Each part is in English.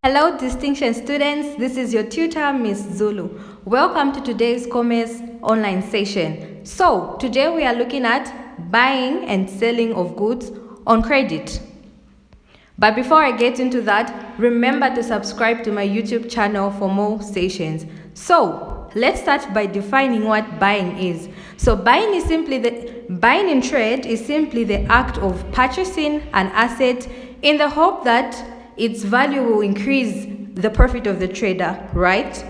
Hello, distinction students. This is your tutor, Miss Zulu. Welcome to today's Commerce online session. So, today we are looking at buying and selling of goods on credit. But before I get into that, remember to subscribe to my YouTube channel for more sessions. So, let's start by defining what buying is. So, buying in trade is simply the act of purchasing an asset in the hope that its value will increase the profit of the trader, right?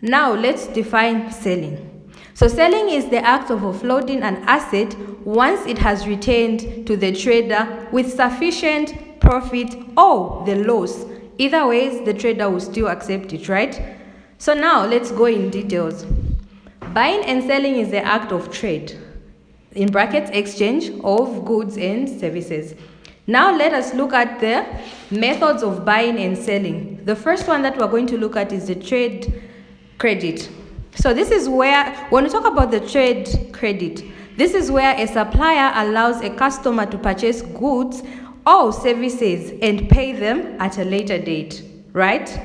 Now let's define selling. So selling is the act of offloading an asset once it has returned to the trader with sufficient profit or the loss. Either ways, the trader will still accept it, right? So now let's go in details. Buying and selling is the act of trade, in brackets, exchange of goods and services. Now let us look at the methods of buying and selling. The first one that we're going to look at is the trade credit. So this is where, when we talk about the trade credit, this is where a supplier allows a customer to purchase goods or services and pay them at a later date, right?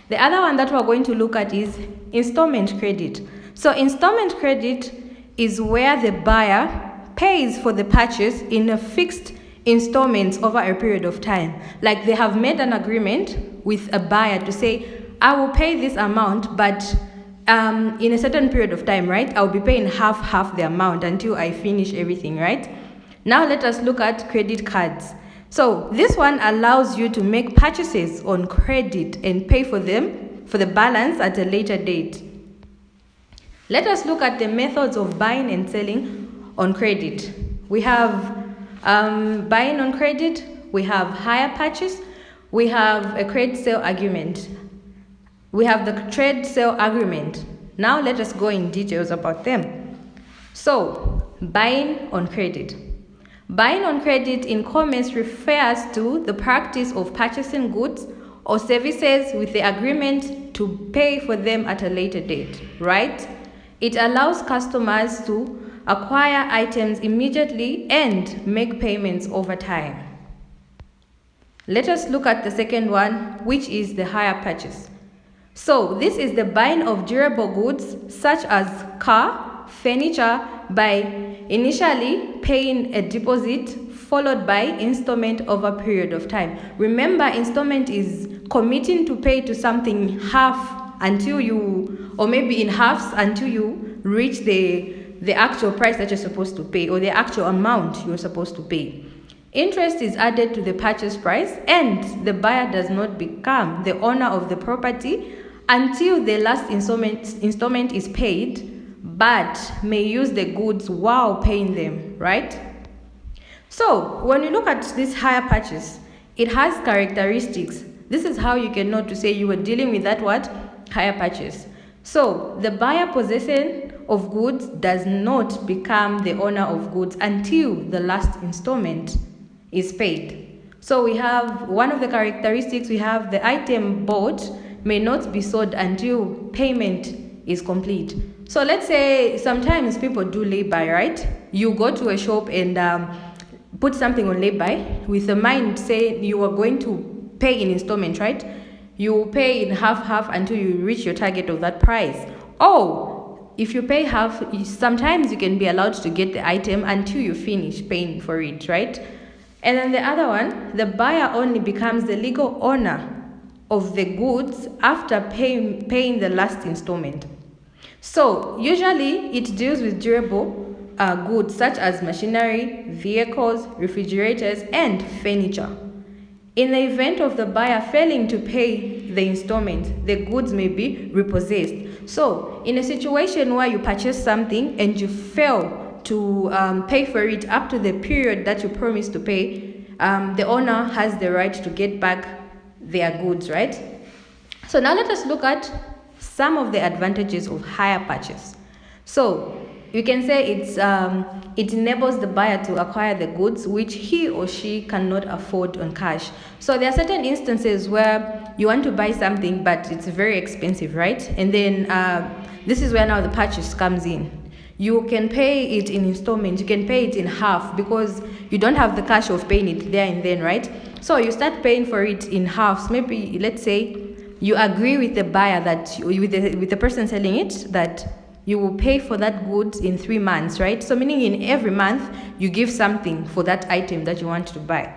The other one that we're going to look at is installment credit. So installment credit is where the buyer pays for the purchase in a fixed installments over a period of time. Like they have made an agreement with a buyer to say, I will pay this amount, but in a certain period of time, right? I'll be paying half the amount until I finish everything, right? Now let us look at credit cards. So this one allows you to make purchases on credit and pay for them, for the balance at a later date. Let us look at the methods of buying and selling on credit. We have buying on credit, we have hire purchase, we have a credit sale agreement, we have the trade sale agreement. Now let us go in details about them. So, buying on credit. Buying on credit in commerce refers to the practice of purchasing goods or services with the agreement to pay for them at a later date, right? It allows customers to acquire items immediately and make payments over time. Let us look at the second one, which is the hire purchase. So this is the buying of durable goods such as car, furniture by initially paying a deposit followed by installment over a period of time. Remember, installment is committing to pay to something half until you, or maybe in halves until you reach the actual price that you're supposed to pay or the actual amount you're supposed to pay. Interest is added to the purchase price and the buyer does not become the owner of the property until the last installment is paid, but may use the goods while paying them, right? So when you look at this hire purchase, it has characteristics. This is how you can know to say you were dealing with that what? Hire purchase. So the buyer possession of goods does not become the owner of goods until the last installment is paid. So we have one of the characteristics, we have the item bought may not be sold until payment is complete. So let's say sometimes people do lay-by, right? You go to a shop and put something on lay-by with the mind saying you are going to pay in installment, right? You pay in half until you reach your target of that price. Or if you pay half, sometimes you can be allowed to get the item until you finish paying for it, right? And then the other one, the buyer only becomes the legal owner of the goods after paying the last installment. So usually it deals with durable goods such as machinery, vehicles, refrigerators, and furniture. In the event of the buyer failing to pay the installment, the goods may be repossessed. So in a situation where you purchase something and you fail to pay for it up to the period that you promised to pay, the owner has the right to get back their goods, right? So now let us look at some of the advantages of hire purchase. So you can say it enables the buyer to acquire the goods which he or she cannot afford on cash. So there are certain instances where you want to buy something but it's very expensive, right? And then this is where now the purchase comes in. you can pay it in installments. You can pay it in half because you don't have the cash of paying it there and then, right? So you start paying for it in halves. Maybe let's say you agree with the buyer that with the person selling it that you will pay for that goods in 3 months, right? So meaning in every month you give something for that item that you want to buy.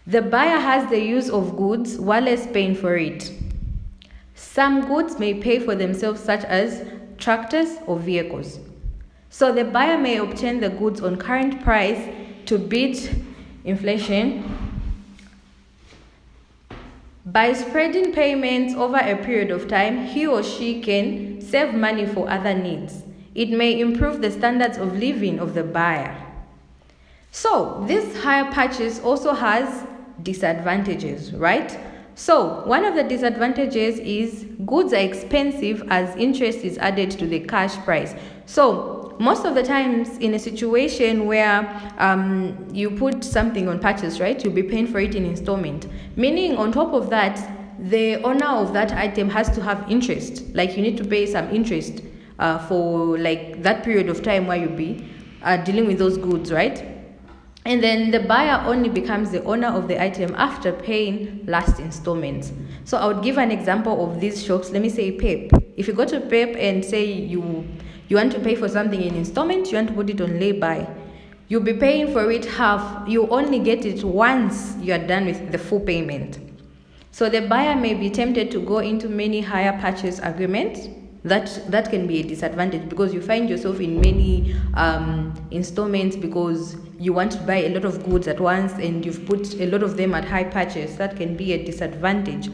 The buyer has the use of goods while less paying for it. Some goods may pay for themselves, such as tractors or vehicles. So the buyer may obtain the goods on current price to beat inflation. By spreading payments over a period of time, he or she can save money for other needs. It may improve the standards of living of the buyer. So this hire purchase also has disadvantages, right? So one of the disadvantages is goods are expensive as interest is added to the cash price. So most of the times in a situation where you put something on purchase, right, you'll be paying for it in installment. Meaning on top of that, the owner of that item has to have interest. Like you need to pay some interest for like that period of time where you'll be dealing with those goods, right? And then the buyer only becomes the owner of the item after paying last installments. So I would give an example of these shops. Let me say Pep. If you go to Pep and say you want to pay for something in installment, you want to put it on lay-by, you'll be paying for it half. You only get it once you are done with the full payment. So the buyer may be tempted to go into many hire purchase agreements. That can be a disadvantage because you find yourself in many installments because you want to buy a lot of goods at once and you've put a lot of them at high purchase. That can be a disadvantage.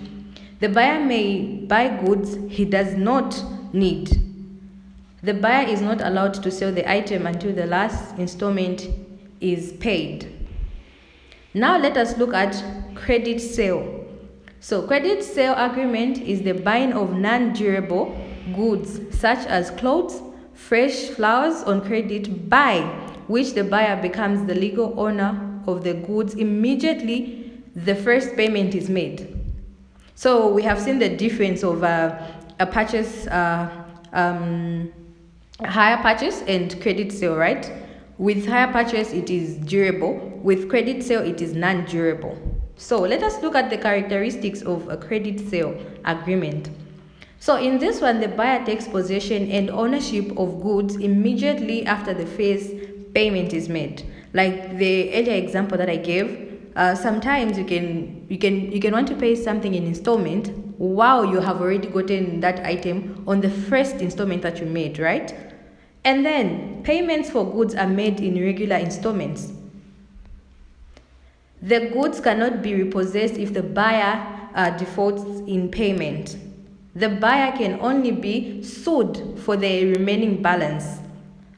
The buyer may buy goods he does not need. The buyer is not allowed to sell the item until the last installment is paid. Now let us look at credit sale. So credit sale agreement is the buying of non-durable goods such as clothes, fresh flowers on credit, by which the buyer becomes the legal owner of the goods immediately the first payment is made. So we have seen the difference of a purchase, hire purchase and credit sale, right? With hire purchase it is durable, with credit sale it is non-durable. So let us look at the characteristics of a credit sale agreement. So in this one, the buyer takes possession and ownership of goods immediately after the first payment is made. Like the earlier example that I gave, sometimes you can want to pay something in installment while you have already gotten that item on the first installment that you made, right? And then payments for goods are made in regular installments. The goods cannot be repossessed if the buyer defaults in payment. The buyer can only be sued for the remaining balance.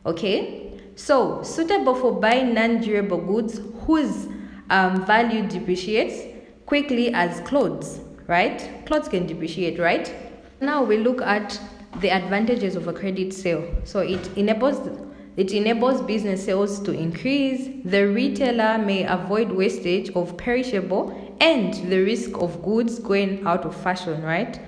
Okay? So, suitable for buying non-durable goods whose value depreciates quickly as clothes, right? Clothes can depreciate, right? Now we look at the advantages of a credit sale. So it enables business sales to increase. The retailer may avoid wastage of perishable and the risk of goods going out of fashion, right?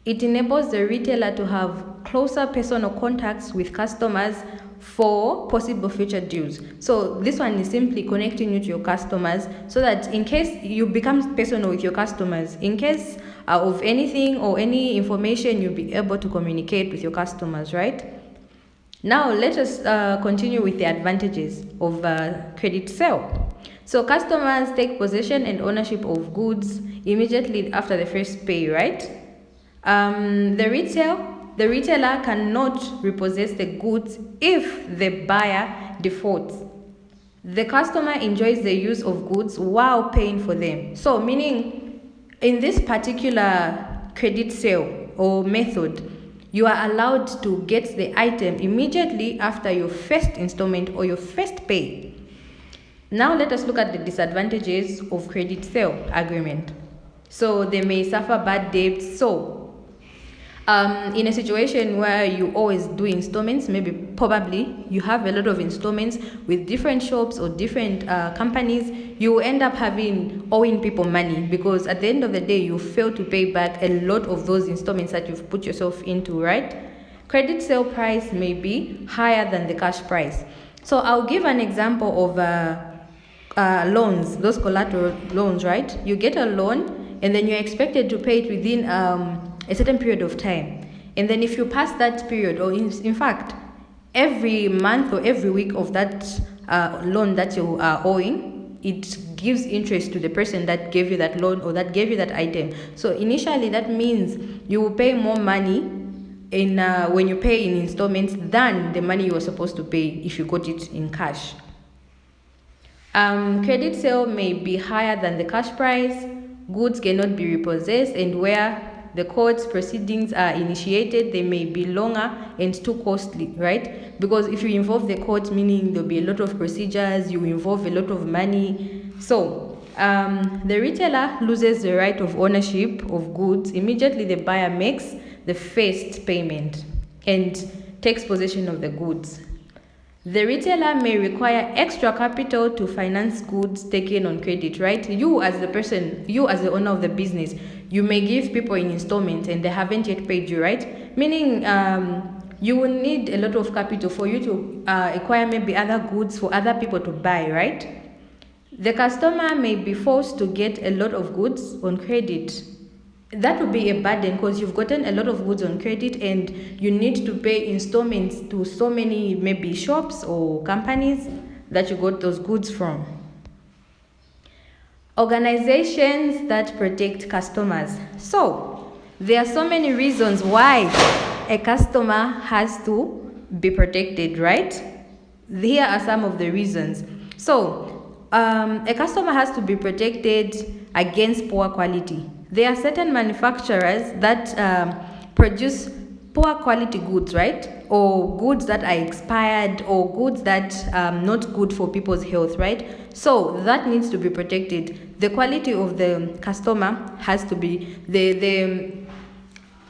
It enables the retailer to have closer personal contacts with customers for possible future deals. So this one is simply connecting you to your customers so that in case you become personal with your customers, in case of anything or any information, you'll be able to communicate with your customers, right? Now let us continue with the advantages of credit sale. So customers take possession and ownership of goods immediately after the first pay, right? The retailer cannot repossess the goods if the buyer defaults. The customer enjoys the use of goods while paying for them. So meaning in this particular credit sale or method, you are allowed to get the item immediately after your first installment or your first pay. Now let us look at the disadvantages of credit sale agreement. So they may suffer bad debts. So in a situation where you always do installments, probably you have a lot of installments with different shops or different companies, you will end up owing people money because at the end of the day you fail to pay back a lot of those installments that you've put yourself into, right? credit sale price may be higher than the cash price. So I'll give an example of loans, those collateral loans, right? You get a loan and then you're expected to pay it within a certain period of time. And then if you pass that period, or in fact, every month or every week of that loan that you are owing, it gives interest to the person that gave you that loan or that gave you that item. So initially that means you will pay more money in when you pay in installments than the money you were supposed to pay if you got it in cash. Credit sale may be higher than the cash price. Goods cannot be repossessed, and where the court's proceedings are initiated, they may be longer and too costly, right? Because if you involve the court, meaning there'll be a lot of procedures, you involve a lot of money. So the retailer loses the right of ownership of goods. Immediately the buyer makes the first payment and takes possession of the goods. The retailer may require extra capital to finance goods taken on credit, right? You as the person, you as the owner of the business, you may give people in installments and they haven't yet paid you, right? Meaning you will need a lot of capital for you to acquire maybe other goods for other people to buy, right? The customer may be forced to get a lot of goods on credit. That would be a burden because you've gotten a lot of goods on credit and you need to pay installments to so many maybe shops or companies that you got those goods from. Organizations that protect customers. So there are so many reasons why a customer has to be protected, right? Here are some of the reasons. So a customer has to be protected against poor quality. There are certain manufacturers that produce poor quality goods, right? Or goods that are expired, or goods that are not good for people's health, right? So that needs to be protected. The quality of the customer has to be, the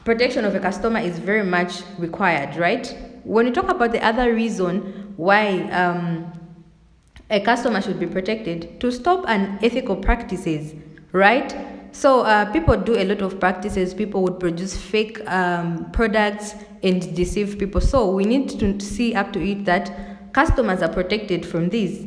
protection of a customer is very much required, right? When you talk about the other reason why a customer should be protected, to stop unethical practices, right? So people do a lot of practices. People would produce fake products and deceive people. So we need to see up to it that customers are protected from this.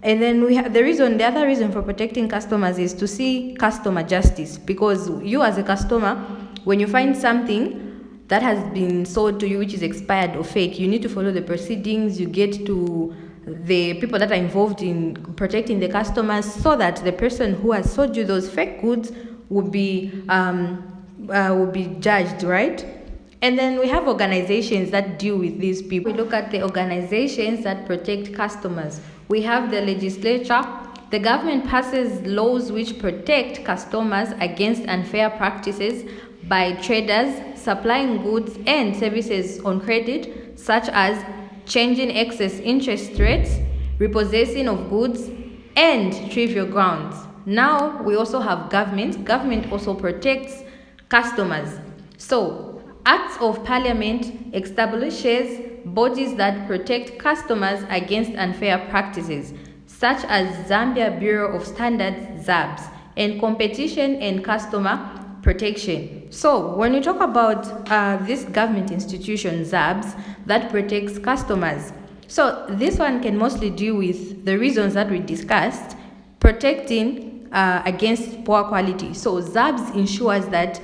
And then we have the other reason for protecting customers is to see customer justice, because you as a customer, when you find something that has been sold to you which is expired or fake, you need to follow the proceedings. You get to the people that are involved in protecting the customers, so that the person who has sold you those fake goods will be judged, right? And then we have organizations that deal with these people. We look at the organizations that protect customers. We have the legislature. The government passes laws which protect customers against unfair practices by traders supplying goods and services on credit, such as changing excess interest rates, repossessing of goods, and trivial grounds. Now we also have government. Government also protects customers. So Acts of Parliament establishes bodies that protect customers against unfair practices, such as Zambia Bureau of Standards, ZABS, and Competition and Customer Protection. So when you talk about this government institution, ZABS, that protects customers, so this one can mostly deal with the reasons that we discussed, protecting against poor quality. So ZABS ensures that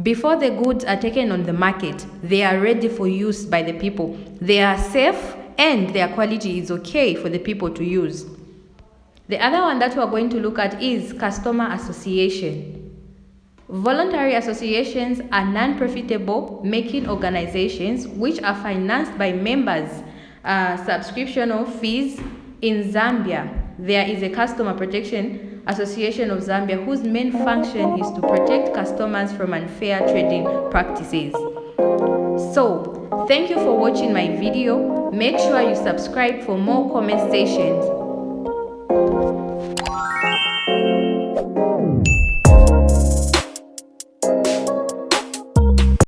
before the goods are taken on the market, they are ready for use by the people. They are safe and their quality is okay for the people to use. The other one that we are going to look at is customer association. Voluntary associations are non-profitable making organizations which are financed by members' subscription of fees. In Zambia, there is a Customer Protection Association of Zambia whose main function is to protect customers from unfair trading practices. So, thank you for watching my video. Make sure you subscribe for more comment sessions.